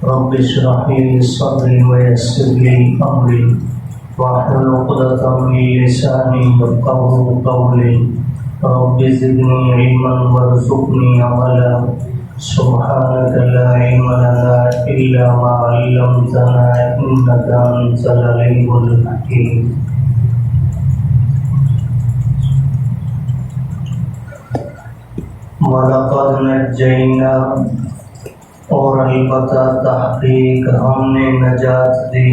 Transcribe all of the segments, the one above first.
رب اشرح لي صدري ويسر لي أمري واحلل عقدة من لساني يفقهوا قولي رب زدني علما وارزقني عملا سبحانك لا علم لنا إلا ما علمتنا إنك أنت العليم الحكيم. وَلَقَدْ نَجَّيْنَا اور البتہ تحقیق ہم نے نجات دی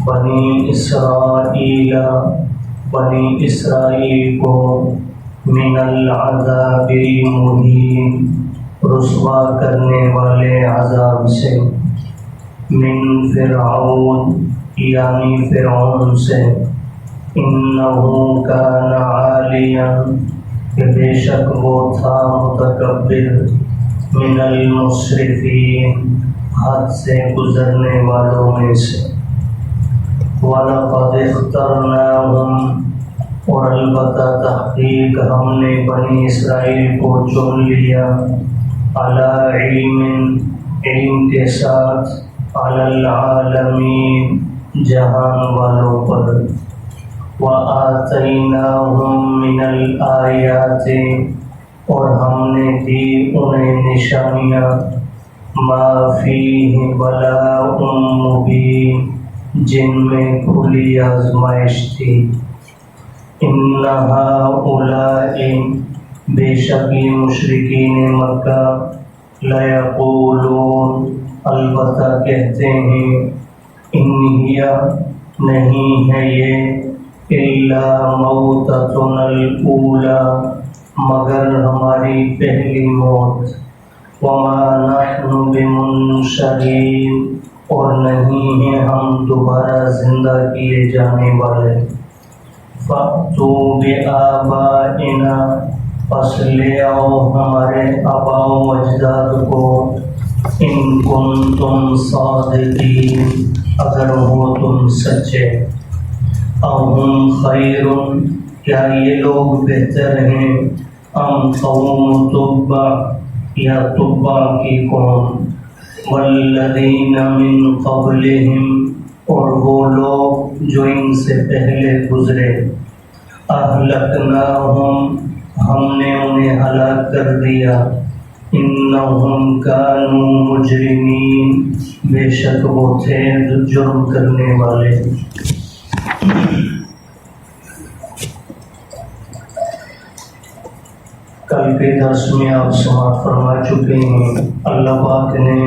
بنی اسرائیل کو من العذاب المہین رسوا کرنے والے عذاب سے، من فرعون یعنی فرعون سے، انہ کان عالیا کہ بے شک وہ تھا متکبر، من المسرفین حد سے گزرنے والوں میں سے، وَلَقَدِ اخْتَرْنَاهُمْ اور البتہ تحقیق ہم نے بنی اسرائیل کو چن لیا، عَلَىٰ علم علم کے ساتھ، عَلَى العالمین جہان والوں پر، وَآتَيْنَاهُمْ مِنَ الْآيَاتِ اور ہم نے دی انہیں نشانیاں، ما فیہ بلاء مبین جن میں کھلی آزمائش تھی، ان ہؤلاء بے شک یہ مشرکین مکہ، لیقولون البتہ کہتے ہیں، ان ہی نہیں ہے یہ الا موتتنا الاولی مگر ہماری پہلی موت، وما نحن بمنشرین اور نہیں ہیں ہم دوبارہ زندہ کیے جانے والے، فأتوا بآبائنا پس لے آؤ ہمارے آباء و اجداد کو، ان کنتم صادقین اگر ہو تم سچے، اہم خیر کیا یہ لوگ بہتر ہیں، ام قوم تبع یا تبع کی قوم، والذین من قبلہم اور وہ لوگ جو ان سے پہلے گزرے، اہلکناہم ہم نے انہیں ہلاک کر دیا، انہم کانوا مجرمین بے شک وہ تھے جرم کرنے والے۔ کل کے درس میں آپ سماعت فرما چکے ہیں، اللہ پاک نے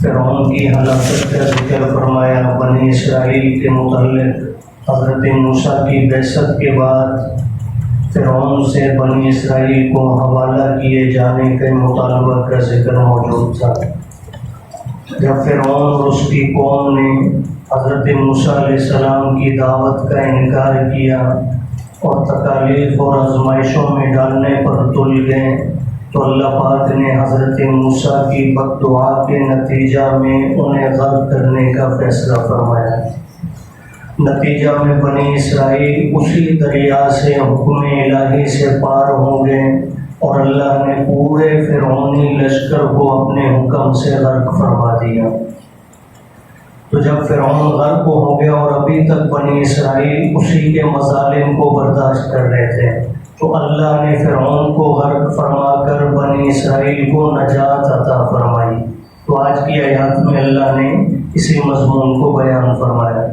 فرعون کی ہلاکت کا ذکر فرمایا۔ بنی اسرائیل کے متعلق حضرت موسیٰ کی بعثت کے بعد فرعون سے بنی اسرائیل کو حوالہ کیے جانے کے مطالبہ کا ذکر موجود تھا۔ جب فرعون اور اس کی قوم نے حضرت موسیٰ علیہ السلام کی دعوت کا انکار کیا اور تکالیف اور آزمائشوں میں ڈالنے پر تل گئے، تو اللہ پاک نے حضرت موسیٰ کی بد دعا کے نتیجہ میں انہیں غرق کرنے کا فیصلہ فرمایا۔ نتیجہ میں بنی اسرائیل اسی دریا سے حکم الہی سے پار ہو گئے اور اللہ نے پورے فرعونی لشکر کو اپنے حکم سے غرق فرما دیا۔ تو جب فرعون غرق ہو گیا اور ابھی تک بنی اسرائیل اسی کے مظالم کو برداشت کر رہے تھے، تو اللہ نے فرعون کو غرق فرما کر بنی اسرائیل کو نجات عطا فرمائی۔ تو آج کی آیات میں اللہ نے اسی مضمون کو بیان فرمایا۔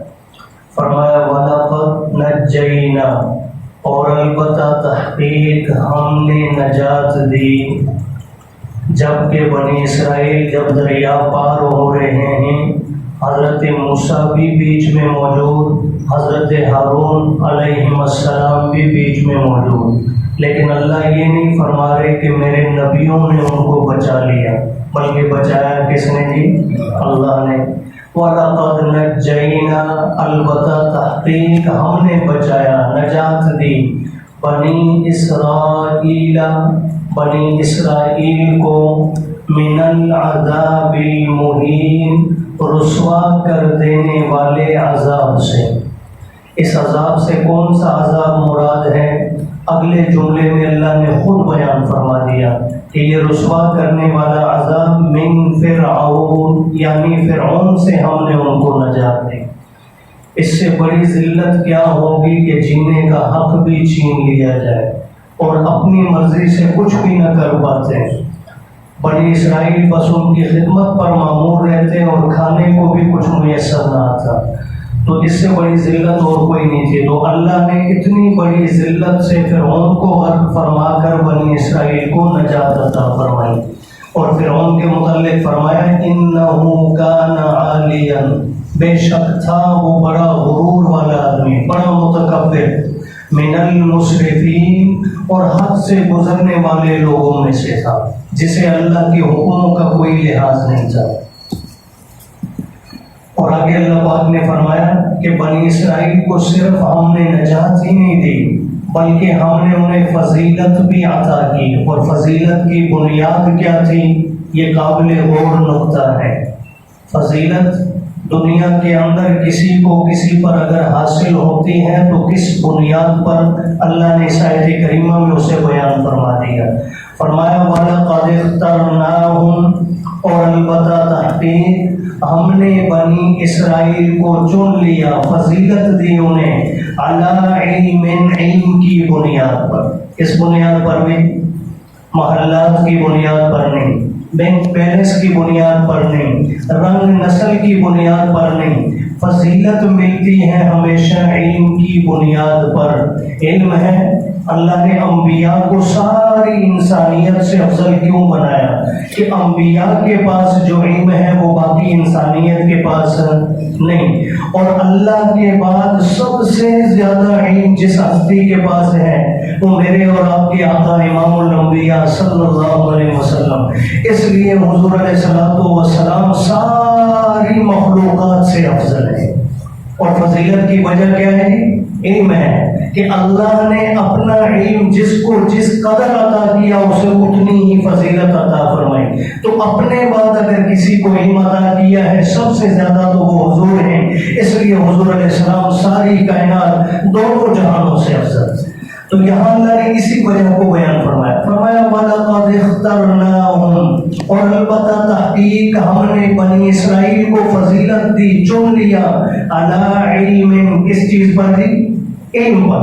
وَلَقَدْ نَجَّيْنَا اور البتہ تحقیق ہم نے نجات دی، جب کہ بنی اسرائیل جب دریا پار ہو رہے ہیں، حضرت موسیٰ بھی بیچ میں موجود، حضرت ہارون علیہ السلام بھی بیچ میں موجود، لیکن اللہ یہ نہیں فرما رہے کہ میرے نبیوں نے ان کو بچا لیا، بلکہ بچایا کس نے جی؟ اللہ نے۔ وَلَقَدْ نَجَّيْنَا البتہ تحقیق ہم نے بچایا، نجات دی، بنی اسرائیل کو من العذاب المہین رسوا کر دینے والے عذاب سے۔ اس عذاب سے کون سا عذاب مراد ہے؟ اگلے جملے میں اللہ نے خود بیان فرما دیا کہ یہ رسوا کرنے والا عذاب من فرعون، یعنی فرعون سے ہم نے ان کو نجات دی۔ اس سے بڑی ذلت کیا ہوگی کہ جینے کا حق بھی چھین لیا جائے اور اپنی مرضی سے کچھ بھی نہ کر پاتے۔ بنی اسرائیل بس ان کی خدمت پر مامور رہتے اور کھانے کو بھی کچھ میسر نہ آتا، تو اس سے بڑی ذلت اور کوئی نہیں تھی۔ تو اللہ نے اتنی بڑی ذلت سے فرعون کو غرق فرما کر بنی اسرائیل کو نجات عطا فرمائی۔ اور فرعون کے متعلق فرمایا انہ کان عالیا، بے شک تھا وہ بڑا غرور والا آدمی، بڑا متکبر، من المسرفین، اور حد سے گزرنے والے لوگوں میں سے تھا، جسے اللہ کے حکموں کا کوئی لحاظ نہیں تھا۔ اور آگے اللہ پاک نے فرمایا کہ بنی اسرائیل کو صرف ہم نے نجات ہی نہیں دی بلکہ ہم نے انہیں فضیلت بھی عطا کی۔ اور فضیلت کی بنیاد کیا تھی؟ یہ قابل غور نقطہ ہے۔ فضیلت دنیا کے اندر کسی کو کسی پر اگر حاصل ہوتی ہے تو کس بنیاد پر، اللہ نے اس آیت کریمہ میں اسے بیان فرما دیا۔ فرمایا وَلَقَدِ اخْتَرْنَاهُمْ، اور البتہ تحقیق ہم نے بنی اسرائیل کو چن لیا، فضیلت دی انہیں، عَلَىٰ عِلْمٍ، علم کی بنیاد پر۔ اس بنیاد پر بھی، محلات کی بنیاد پر نہیں، بینک بیلنس کی بنیاد پر نہیں، رنگ نسل کی بنیاد پر نہیں، فضیلت ملتی ہے ہمیشہ علم کی بنیاد پر۔ علم ہے، اللہ نے انبیاء کو ساری انسانیت سے افضل کیوں بنایا کہ انبیاء کے پاس جو علم ہے وہ باقی انسانیت کے پاس نہیں۔ اور اللہ کے بعد سب سے زیادہ علم جس ہستی کے پاس ہے وہ میرے اور آپ کے آقا امام الانبیاء صلی اللہ علیہ وسلم۔ اس لیے حضور علیہ الصلوۃ والسلام ساری مخلوقات سے افضل ہے۔ اور فضیلت کی وجہ کیا ہے؟ علم ہے کہ اللہ نے اپنا علم جس کو جس قدر عطا کیا اسے اتنی ہی فضیلت عطا فرمائی۔ تو اپنے بعد اگر کسی کو علم عطا کیا ہے سب سے زیادہ تو وہ حضور ہیں، اس لیے حضور علیہ السلام ساری کائنات دونوں جہانوں سے افضل۔ تو یہاں اللہ نے اسی وجہ کو بیان فرمایا، فرمایا وَلَقَدِ اخْتَرْنَاهُمْ، اور البتہ تحقیق ہم نے بنی اسرائیل کو فضیلت دی، چن لیا، عَلَىٰ عِلْمٍ، کس چیز پر دی؟ علم پر،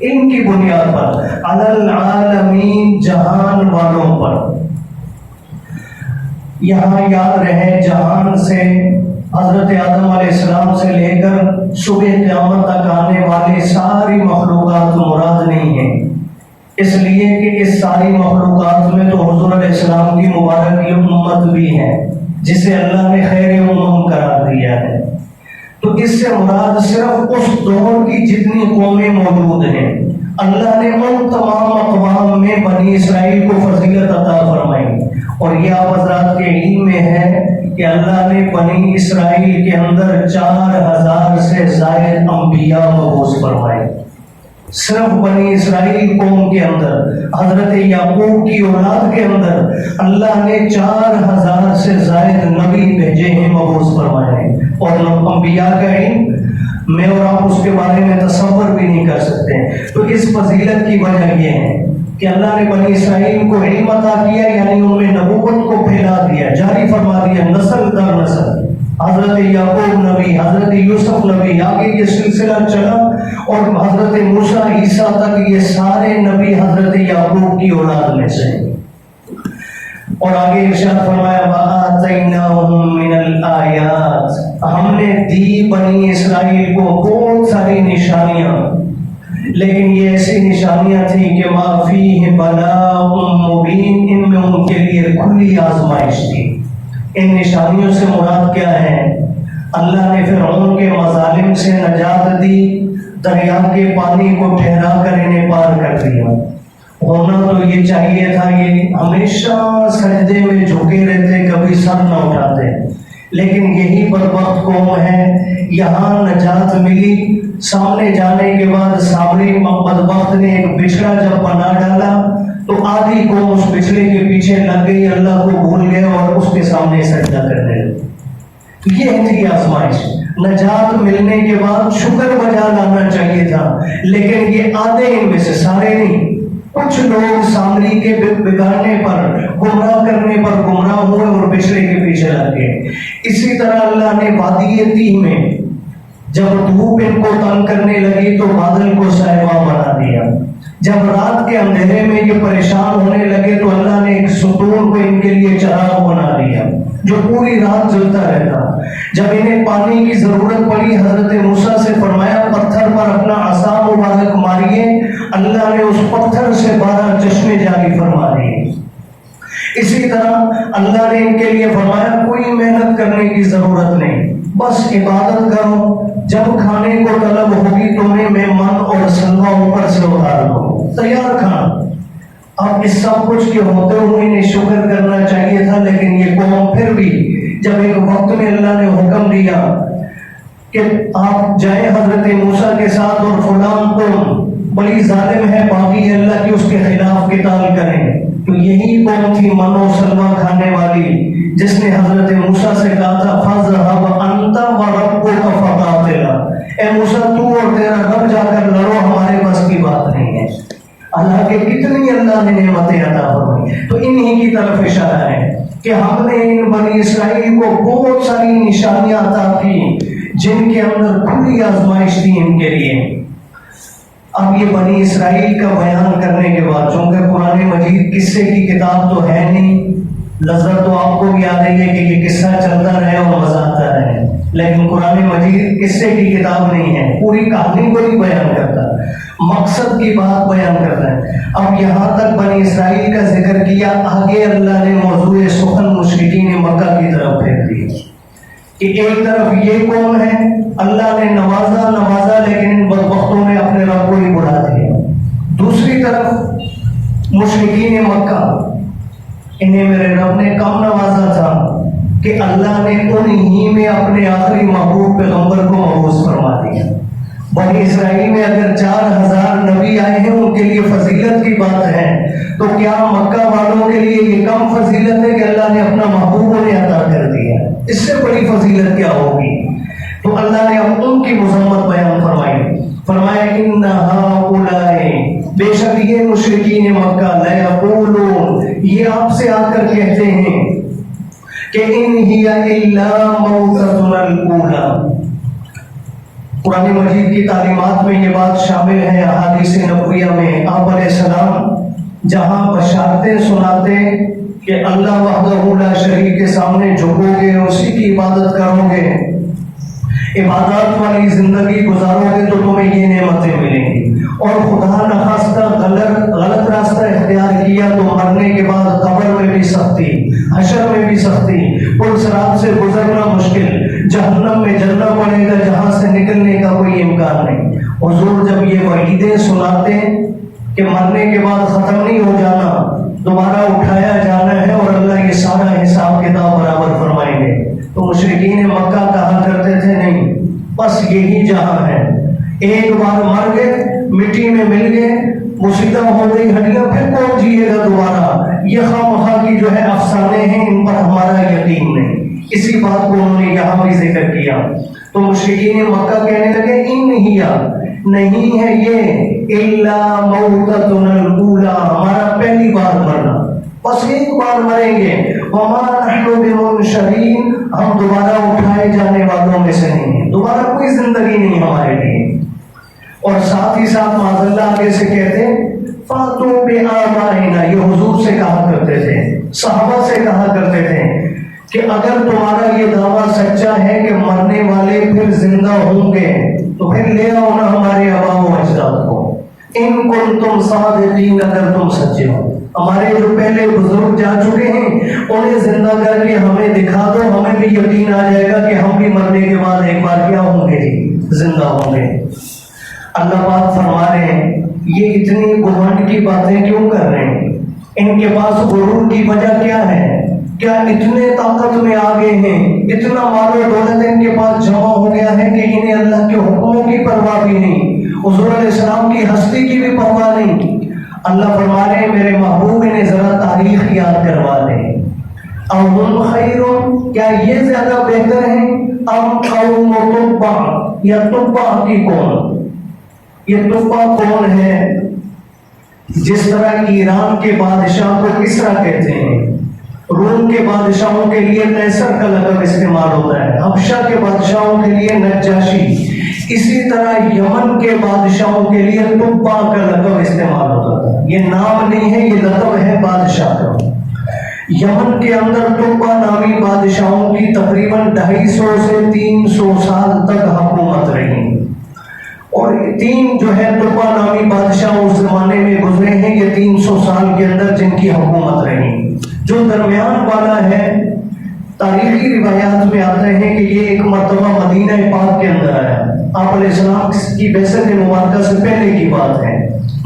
علم کی بنیاد پر، عَلَى الْعَالَمِينَ، جہان والوں پر۔ یہاں یاد رہے جہان سے حضرت آدم علیہ السلام سے لے کر صبح قیامت تک آنے والی ساری مخلوقات مراد نہیں ہیں، اس لیے کہ اس ساری مخلوقات میں تو حضور علیہ السلام کی مبارک امت بھی ہے جسے اللہ نے خیر امم قرار دیا ہے۔ تو اس سے مراد صرف اس دور کی جتنی قومیں موجود ہیں، اللہ نے ان تمام اقوام میں بنی اسرائیل کو فضیلت عطا فرمائی۔ اور یہ آپ حضرات کے علم میں ہے کہ اللہ نے بنی اسرائیل کے اندر 4000 سے زائد انبیاء مبعوث فرمائے۔ صرف بنی اسرائیل قوم کے اندر، حضرت یعقوب کی اولاد کے اندر اللہ نے 4000 سے زائد نبی بھیجے ہیں، مبعوث فرمائے ہیں۔ اور انبیاء کا علم میں اور آپ اس کے بارے میں تصور بھی نہیں کر سکتے۔ تو اس فضیلت کی وجہ یہ ہے کہ اللہ نے بنی اسرائیل کو علم عطا کیا، یعنی ان میں نبوت کو پھیلا دیا، جاری فرما دیا، نسل در نسل۔ حضرت یعقوب نبی، حضرت یوسف نبی، آگے یہ سلسلہ چلا اور حضرت موسیٰ عیسیٰ تک یہ سارے نبی حضرت یعقوب کی اولاد میں سے۔ اور آگے ارشاد فرمایا وَآتَيْنَاهُم مِّنَ الْآيَاتِ، ہم نے دی بنی اسرائیل کو بہت ساری نشانیاں، لیکن یہ ایسی نشانیاں تھیں کہ مَا فِيهِ بَلَاءٌ مُبِينٌ، ان میں ان کے لیے کھلی آزمائش تھی۔ ان نشانیوں سے مراد کیا ہے؟ اللہ نے فرعون کے مظالم سے نجات دی، دریا کے پانی کو ٹھہرا کر انہیں پار کر دیا۔ ہونا تو یہ چاہیے تھا، یہ ہمیشہ سجدے میں جھکے رہتے، کبھی سر نہ اٹھاتے، لیکن یہی بدبخت قوم ہے۔ یہاں نجات ملی، سامنے جانے کے بعد سامنے بدبخت نے ایک بچھڑا جب بنا ڈالا تو آدھی قوم اس بچھڑے کے پیچھے لگ گئی، اللہ کو بھول گئے اور اس کے سامنے سجدہ کرنے لگے۔ یہ تھی آزمائش۔ نجات ملنے کے بعد شکر بجا لانا چاہیے تھا، لیکن یہ آدھے ان میں سے، سارے نہیں، کچھ لوگ سامری کے بگاڑنے پر، گمراہ کرنے پر گمراہ ہوئے اور پچھڑے کے پیچھے لگ گئے۔ اسی طرح اللہ نے وادی تیہ میں جب دھوپ ان کو تنگ کرنے لگی تو بادل کو سایہ بنا دیا، جب رات کے اندھیرے میں یہ پریشان ہونے لگے تو اللہ نے ایک ستون کو ان کے لیے چراغ بنا دیا جو پوری رات جلتا رہتا۔ جب انہیں پانی کی ضرورت پڑی حضرت موسیٰ سے فرمایا پتھر پر اپنا عصا مبارک ماریے، اللہ نے اس پتھر سے 12 چشمے جاری فرما دیے۔ اسی طرح اللہ نے ان کے لیے فرمایا کوئی محنت کرنے کی ضرورت نہیں، بس عبادت کرو، جب کھانے کو طلب ہوگی تمہیں میں من اور سلوا اوپر سے اتار دو، تیار کھانا۔ اب اس سب کچھ کے ہوتے ہوئے انہیں شکر کرنا چاہیے تھا، لیکن یہ قوم پھر بھی جب ایک وقت میں اللہ نے حکم دیا کہ آپ جائیں حضرت موسیٰ کے ساتھ اور فلان قوم بڑی ظالم ہے، باغی اللہ کی، اس کے خلاف قتال کریں، تو یہی قوم تھی من و سلوا کھانے والی، جس نے حضرت موسیٰ سے کہا تھا فَاذْهَبْ أَنْتَ وَرَبُّكَ فَقَاتِلَا، اے موسیٰ تو اور تیرا رب جا کر لڑو، ہمارے بس کی بات نہیں ہے۔ اللہ کے کتنی اللہ نے نعمتیں عطا فرمائی۔ تو انہی کی طرف اشارہ ہے کہ ہم نے ان بنی اسرائیل کو بہت ساری نشانیاں عطا کی جن کے اندر کھلی آزمائش تھی ان کے لیے۔ اب یہ بنی اسرائیل کا بیان کرنے کے بعد، چونکہ قرآن مجید قصے کی کتاب تو ہے نہیں، لذت تو آپ کو بھی آ رہی ہے کہ یہ قصہ چلتا رہے اور مزہ آتا رہے، لیکن قرآن مجید قصے کی کتاب نہیں ہے، پوری کہانی کو ہی بیان کرتا ہے، مقصد کی بات بیان کرتا ہے۔ اب یہاں تک بنی اسرائیل کا ذکر کیا، آگے اللہ نے موضوع سخن مشرکین مکہ کی طرف پھیر دی کہ ایک طرف یہ قوم ہے، اللہ نے نوازا لیکن ان بدبختوں نے اپنے رب کو ہی بڑھا دیا۔ دوسری طرف مشرکین مکہ، انہیں میرے رب نے کم نوازا تھا کہ اللہ نے انہی میں اپنے آخری محبوب پیغمبر کو مبعوث فرما دیا۔ بنی اسرائیل میں اگر 4000 نبی آئے ہیں ان کے لیے فضیلت کی بات ہے، تو کیا مکہ والوں کے لیے یہ کم فضیلت ہے کہ اللہ نے اپنا محبوب انہیں عطا کر دیا؟ اس سے بڑی فضیلت کیا ہوگی؟ تو اللہ نے اب ان کی مذمت بیان فرمائی، فرمایا ان ہؤلاء، بے شک یہ مشرکین مکہ، لیقولون، یہ آپ سے آ کر کہتے ہیں کہ ان ہی الا موتتنا الاولی۔ قرآن مجید کی تعلیمات میں یہ بات شامل ہے، احادیث نبویہ میں آپ علیہ السلام جہاں بشارتیں سناتے کہ اللہ وحدہ لا شریک کے سامنے جھکو گے، اسی کی عبادت کرو گے، عبادات والی زندگی گزارو گے تو تمہیں یہ نعمتیں ملیں گی، اور خدا نخواستہ غلط راستہ اختیار کیا تو مرنے کے بعد قبر میں بھی سختی، حشر میں بھی سختی، پل صراط سے گزرنا مشکل، جہنم میں جلنا پڑے گا جہاں سے نکلنے کا کوئی امکان نہیں۔ حضور جب یہ وعیدیں سناتے کہ مرنے کے بعد ختم نہیں ہو جانا، دوبارہ اٹھایا جانا ہے اور اللہ یہ سارا حساب کتاب برابر فرمائیں گے، تو مشرکین مکہ کہا کرتے تھے نہیں، بس یہی جہاں ہے، ایک بار مر گئے، مٹی میں مل گئے، مصیبت ہو گئی ہڈیاں، پھر کون جیے گا دوبارہ؟ یہ خواہ کی جو ہے افسانے ہیں، ان پر ہمارا یقین نہیں۔ اسی بات کو انہوں نے یہاں بھی ذکر کیا۔ تو مشرکین مکہ کہنے لگے ان ہی نہیں ہے یہ الا موتتنا الاولی، ہمارا پہلی بار مرنا، بس ایک بار مریں گے، وما نحن بمنشرین، ہم دوبارہ اٹھائے جانے والوں میں سے نہیں ہیں، دوبارہ کوئی زندگی نہیں ہمارے لیے۔ اور ساتھ ہی ساتھ معاذ اللہ آگے سے کہتے فاتوا بآبائنا، یہ حضور سے کہا کرتے تھے، صحابہ سے کہا کرتے تھے کہ اگر تمہارا یہ دعویٰ سچا ہے کہ مرنے والے پھر زندہ ہوں گے تو پھر لے آؤ نا ہمارے آباء و اجداد کو، ان کنتم صادقین، اگر تم سچے ہو، ہمارے جو پہلے بزرگ جا چکے ہیں انہیں زندہ کر کے ہمیں دکھا دو، ہمیں بھی یقین آ جائے گا کہ ہم بھی مرنے کے بعد ایک بار کیا ہوں گے، زندہ ہوں گے۔ اللہ پاک فرما رہے ہیں یہ اتنی گھمنڈ کی باتیں کیوں کر رہے ہیں؟ ان کے پاس غرور کی وجہ کیا ہے؟ کیا اتنے طاقت میں آگے ہیں، اتنا مال و دولت ان کے پاس جمع ہو گیا ہے کہ انہیں اللہ کے حکموں کی پرواہ بھی نہیں، حضور علیہ السلام کی ہستی کی بھی پرواہ نہیں؟ اللہ فرما رہے ہیں میرے محبوب انہیں ذرا تاریخ یاد کروا دیں، اَوْ هُمْ خَيْرٌ، کیا یہ زیادہ بہتر ہیں ام قوم تبع یا تبع کی قوم. یہ تبع کون ہے؟ جس طرح ایران کے بادشاہ کو کسرا کہتے ہیں، روم کے بادشاہوں کے لیے قیصر کا لقب استعمال ہوتا ہے، حبشہ کے بادشاہوں کے لیے نجاشی، اسی طرح یمن کے بادشاہوں کے لیے تبع کا لقب استعمال ہوتا تھا. یہ نام نہیں ہے، یہ لقب ہے بادشاہ کا. یمن کے اندر تبع نامی بادشاہوں کی تقریباً 250 سے 300 سال تک حکومت رہی، اور تین جو ہے تبع نامی بادشاہ اس زمانے میں گزرے ہیں، یہ 300 سال کے اندر جن کی حکومت رہی. جو درمیان والا ہے تاریخی روایات میں آتے ہیں کہ یہ ایک مرتبہ مدینہ پاک کے اندر آیا. آپ علیہ السلام کی بعثت مبارکہ سے پہلے کی بات ہے.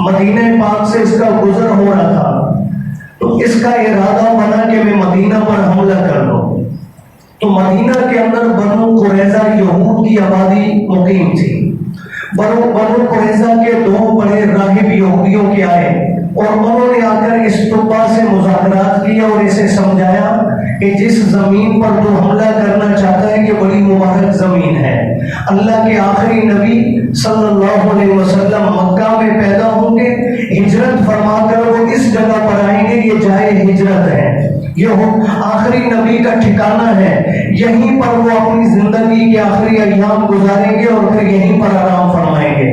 مدینہ پاک سے اس کا گزر ہو رہا تھا، تو اس کا ارادہ بنا کہ میں مدینہ پر حملہ کر لوں. تو مدینہ کے اندر بنو قریظہ یہود کی آبادی مقیم تھی. بنو قریظہ کے 2 بڑے راہب یہودیوں کے آئے اور انہوں نے آ کر اس تبع سے مذاکرات کیا اور اسے سمجھایا کہ جس زمین پر تو حملہ کرنا چاہتا ہے یہ بڑی مبارک زمین ہے. اللہ کے آخری نبی صلی اللہ علیہ وسلم مکہ میں پیدا ہوں گے، ہجرت فرما کر وہ اس جگہ پر آئیں گے، یہ جائے ہجرت ہے، یہ آخری نبی کا ٹھکانہ ہے، یہیں پر وہ اپنی زندگی کے آخری ایام گزاریں گے اور پھر یہیں پر آرام فرمائیں گے.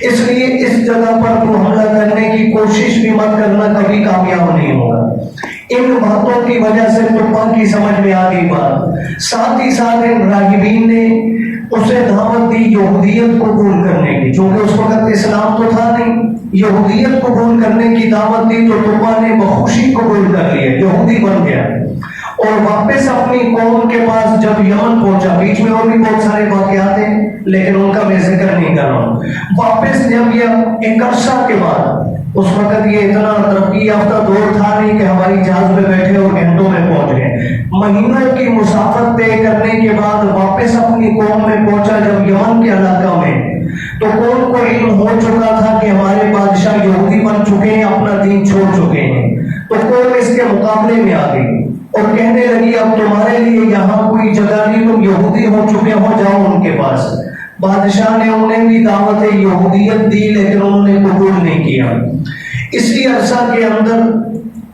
اس لیے اس جگہ پر تو حملہ کرنے کی کوشش بھی مت کرنا، کبھی کامیاب نہیں ہوگا. ان باتوں کی وجہ سے تبع کی سمجھ میں آ گئی بات. ساتھ ہی ساتھ ان راہبین نے اسے دعوت دی یہودیت قبول کرنے کی، چونکہ اس وقت اسلام تو تھا نہیں. یہودیت قبول کرنے کی دعوت دی تو تبع نے بخوشی قبول کر لیا، یہودی بن گیا. اور واپس اپنی قوم کے پاس جب یمن پہنچا، بیچ میں اور بھی بہت سارے واقعات ہیں لیکن ان کا میں ذکر نہیں کر رہا ہوں. واپس جب یہ ایک عرصہ کے بعد، اس وقت یہ اتنا ترقی یافتہ دور تھا نہیں کہ ہماری جہاز میں بیٹھے اور گھنٹوں میں پہنچ گئے. مہینہ کی مسافت طے کرنے کے بعد واپس اپنی قوم میں پہنچا جب یمن کے علاقہ میں، تو قوم کو علم ہو چکا تھا کہ ہمارے بادشاہ یہودی بن چکے ہیں، اپنا دین چھوڑ چکے ہیں. تو قوم اس کے مقابلے میں آ گئی اور کہنے لگی اب تمہارے لیے یہاں کوئی جگہ نہیں، تم یہودی ہو چکے ہو، جاؤ ان کے پاس. بادشاہ نے انہیں بھی دعوت یہودیت دی لیکن انہوں نے قبول نہیں کیا. اسی عرصہ کے اندر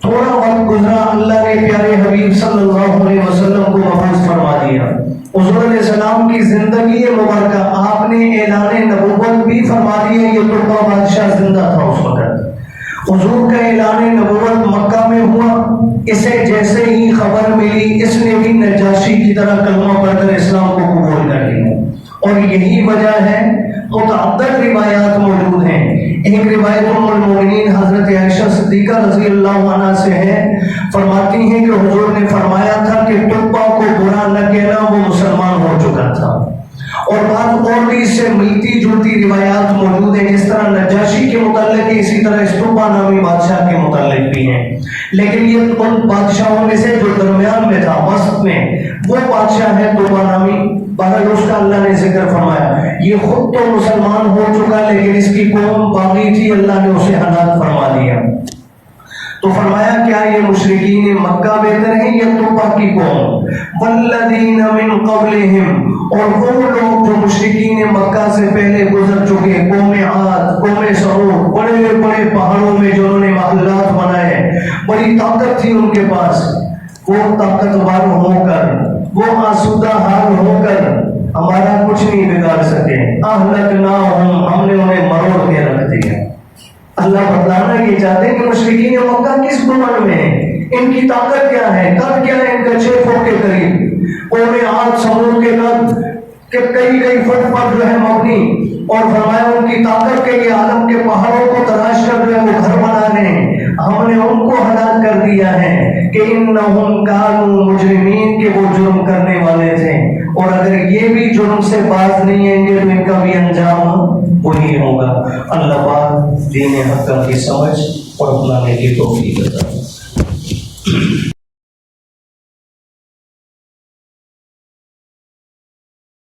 تھوڑا وقت گزرا، اللہ نے پیارے حبیب صلی اللہ علیہ وسلم کو مبعوث فرما دیا. حضور علیہ السلام کی زندگی مبارکہ آپ نے اعلان نبوت بھی فرما دیا. یہ تبع بادشاہ زندہ تھا اس وقت. حضور کا اعلان نبوت مکہ میں ہوا. اسے جیسے ہی خبر ملی اس نے بھی نجاشی کی طرح کلمہ پڑھ کر اسلام کو قبول کر لیا. اور یہی وجہ ہے، متعدد روایات موجود ہیں. ایک روایت ام المؤمنین حضرت عائشہ صدیقہ رضی اللہ عنہ سے ہے، فرماتی ہیں کہ حضور نے فرمایا تھا کہ تبع کو برا نہ کہنا، وہ مسلمان ہو چکا تھا. اور بعض اور بھی اس سے ملتی جلتی روایات موجود ہیں، جس طرح نجاشی کے متعلق اسی طرح اس تبع نامی بادشاہ کے متعلق بھی ہیں. لیکن یہ ان بادشاہوں میں سے جو درمیان میں تھا، وسط میں، وہ بادشاہ ہے تبع نامی. بہرحال اس کا اللہ نے ذکر فرمایا. یہ خود تو مسلمان ہو چکا لیکن اس کی قوم باغی تھی، اللہ نے اسے ہلاک فرما دیا. تو فرمایا کیا یہ مشرکین مکہ بہتر ہیں یا تبع کی قوم؟ والذین من قبلہم، اور وہ لوگ جو مشرکین مکہ سے پہلے گزر چکے، قوم عاد، قوم ثمود، بڑے بڑے پہاڑوں میں جنہوں نے محلات بنائے، بڑی طاقت تھی ان کے پاس. وہ طاقتور ہو کر، وہ آسودہ حال ہو کر ہمارا کچھ نہیں بگاڑ سکے. اہلکناہم، ہم نے انہیں مروڑ کے رکھ دیا. اللہ بتلانا یہ چاہتے ہیں کہ مشرکین مکہ کس گمان میں ہیں، ان کی طاقت کیا ہے، قد کیا ہے ان کا 6 فٹ کے قریب. قوم عاد ثمود کے قد کہ کئی فٹ پر جو ہے مبنی، اور فرمایا ان کی طاقت کے لیے عالم کے پہاڑوں کو تراش کر جو ہے وہ گھر بنا رہے ہیں. ہم نے ان کو ہلاک کر دیا ہے کہ انہم کانوا مجرمین، کہ وہ جرم کرنے والے تھے. اور اگر یہ بھی جرم سے باز نہیں آئیں گے تو ان کا بھی انجام وہی ہوگا. اللہ پاک دین حق کی سمجھ اور اپنانے کی توفیق عطا فرمائے.